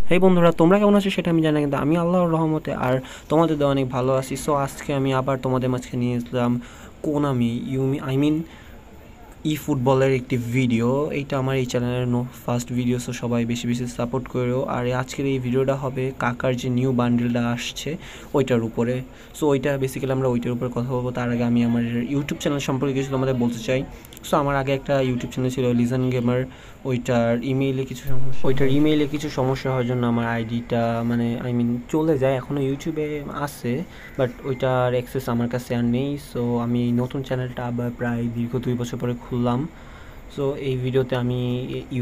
হেই বন্ধুরা, তোমরা কেমন আছো সেটা আমি জানি, কিন্তু আমি আল্লাহর রহমতে আর তোমাদের দেওয়া অনেক ভালো আছি। সো আজকে আমি আবার তোমাদের মাঝখানে নিয়ে এসলাম কোনামি ফুটবলের একটি ভিডিও। এইটা আমার এই চ্যানেলের ফার্স্ট ভিডিও, সো সবাই বেশি বেশি সাপোর্ট করো। আর আজকের এই ভিডিওটা হবে কাকার যে নিউ বান্ডেলটা আসছে ওইটার উপরে। সো ওইটা বেসিক্যালি আমরা ওইটার উপরে কথা বলবো। তার আগে আমি আমার ইউটিউব চ্যানেল সম্পর্কে কিছু তোমাদের বলতে চাই। সো আমার আগে একটা ইউটিউব চ্যানেল ছিল লিজন গেমার। ওইটার ইমেইলে কিছু সমস্যা হওয়ার জন্য আমার আইডিটা চলে যায়। এখনও ইউটিউবে আছে, বাট ওইটার অ্যাক্সেস আমার কাছে আর নেই। সো আমি নতুন চ্যানেলটা আবার প্রায় দীর্ঘ 2 বছর পরে খুললাম। সো এই ভিডিওতে আমি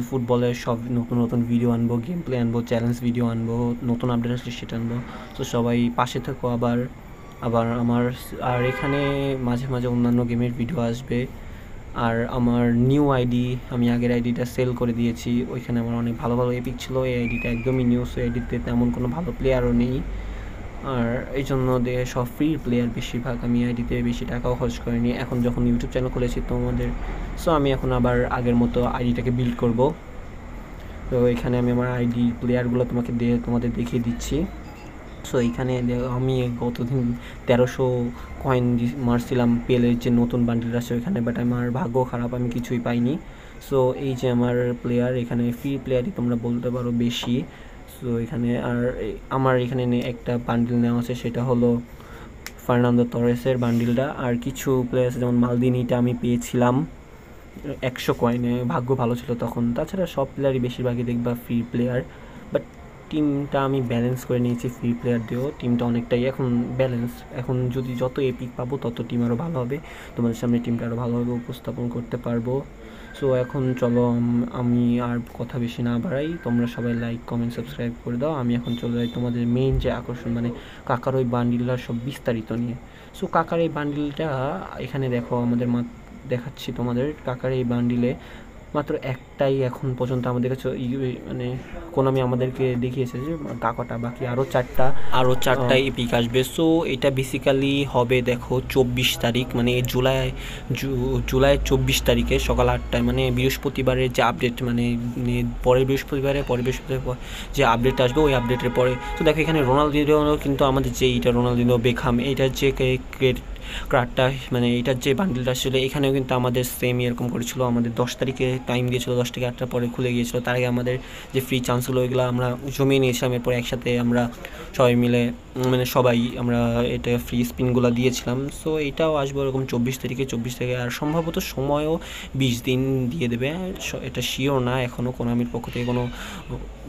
ফুটবলের সব নতুন নতুন ভিডিও আনবো, গেম প্লে আনবো, চ্যালেঞ্জ ভিডিও আনবো, নতুন আপডেট আসলে সেটা আনবো। তো সবাই পাশে থাকো। আবার আবার আমার আর এখানে মাঝে মাঝে অন্যান্য গেমের ভিডিও আসবে। আর আমার নিউ আইডি, আমি আগের আইডিটা সেল করে দিয়েছি। ওইখানে আমার অনেক ভালো ভালো এপিক ছিল। এই আইডিটা একদমই নিউ, সো আইডিতে তেমন কোনো ভালো প্লেয়ারও নেই। আর এই জন্য সব ফ্রি প্লেয়ার বেশিরভাগ। আমি আইডিতে বেশি টাকাও খরচ করিনি। এখন যখন ইউটিউব চ্যানেল খুলেছি তোমাদের, সো আমি এখন আবার আগের মতো আইডিটাকে বিল্ড করব। তো এখানে আমি আমার আইডি প্লেয়ারগুলো তোমাদের দেখিয়ে দিচ্ছি। সো এইখানে আমি গতদিন 1300 কয়েন মারছিলাম পেলের যে নতুন বান্ডিল আছে ওইখানে, বাট আমার ভাগ্য খারাপ, আমি কিছুই পাইনি। সো এই যে আমার প্লেয়ার, এখানে ফ্রি প্লেয়ারই তোমরা বলতে পারো বেশি। সো এখানে আর আমার এখানে একটা বান্ডিল নেওয়া আছে, সেটা হলো ফার্নান্দো তরেসের বান্ডিলটা। আর কিছু প্লেয়ার আছে যেমন মালদিনিটা আমি পেয়েছিলাম 100 কয়েনে, ভাগ্য ভালো ছিল তখন। তাছাড়া সব প্লেয়ারই বেশিরভাগই দেখবা ফ্রি প্লেয়ার, বাট টিমটা আমি ব্যালেন্স করে নিয়েছি ফ্রি প্লেয়ার দিয়েও। টিমটা অনেকটাই এখন ব্যালেন্স। এখন যদি যত এপিক পাবো তত টিম আরও ভালো হবে, তোমাদের সামনে টিমটা আরও ভালোভাবে উপস্থাপন করতে পারবো। সো এখন চলো, আমি আর কথা বেশি না বাড়াই, তোমরা সবাই লাইক কমেন্ট সাবস্ক্রাইব করে দাও। আমি এখন চলে যাই তোমাদের মেইন যে আকর্ষণ, কাকার ওই বান্ডিলটার সব বিস্তারিত নিয়ে। সো কাকার এই বান্ডিলটা এখানে দেখো, দেখাচ্ছি তোমাদের। কাকার এই বান্ডিলে মাত্র একটাই এখন পর্যন্ত আমাদের কাছে কোনামি আমাদেরকে দেখিয়েছে যে কাকাটা, বাকি আরও চারটা এপিক আসবে। সো এটা বেসিক্যালি হবে দেখো 24 তারিখ, জুলাই 24 তারিখে সকাল 8টায়, বৃহস্পতিবারের যে আপডেট, পরের বৃহস্পতিবার যে আপডেট আসবে ওই আপডেটের পরে। তো দেখো এখানে রোনালদিনো, কিন্তু আমাদের যে এইটা রোনালদিনো বেখাম, এইটার যে কার্ডটা, এইটার যে বান্ডিলটা ছিল, এখানেও কিন্তু আমাদের সেম এরকম করেছিল। আমাদের 10 তারিখে টাইম দিয়েছিল, 10 থেকে 8টার পরে খুলে গিয়েছিল। তার আগে আমাদের যে ফ্রি চান্সগুলো ওইগুলো আমরা জমিয়ে নিয়েছিলাম। এরপর একসাথে আমরা সবাই মিলে সবাই আমরা এটা ফ্রি স্পিনগুলো দিয়েছিলাম। সো এটাও আসবে এরকম 24 তারিখে, আর সম্ভবত সময়ও 20 দিন দিয়ে দেবে। এটা শিওর না, এখনও কোনামির পক্ষ থেকে কোনো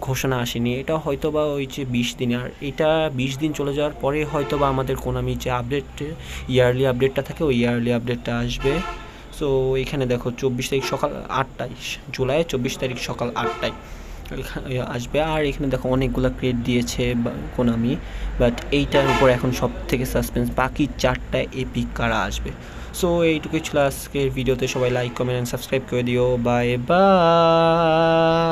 ঘোষণা আসেনি। এটা হয়তো বা ওই যে 20 দিন, আর এটা 20 দিন চলে যাওয়ার পরে হয়তো বা আমাদের কোনামি যে ইয়ারলি আপডেটটা থাকে ওই ইয়ারলি আপডেটটা আসবে। সো এখানে দেখো 24 তারিখ সকাল 8টায়, জুলাই 24 তারিখ সকাল 8টায় আসবে। আর এখানে দেখো অনেকগুলো ক্রেড দিয়েছে কোনামি, বাট এইটার উপর এখন সব থেকে সাসপেন্স, বাকি 4টা এপিক কারা আসবে। সো এইটুকুই ছিল আজকের ভিডিওতে। সবাই লাইক কমেন্ট অ্যান্ড সাবস্ক্রাইব করে দিও। Bye bye.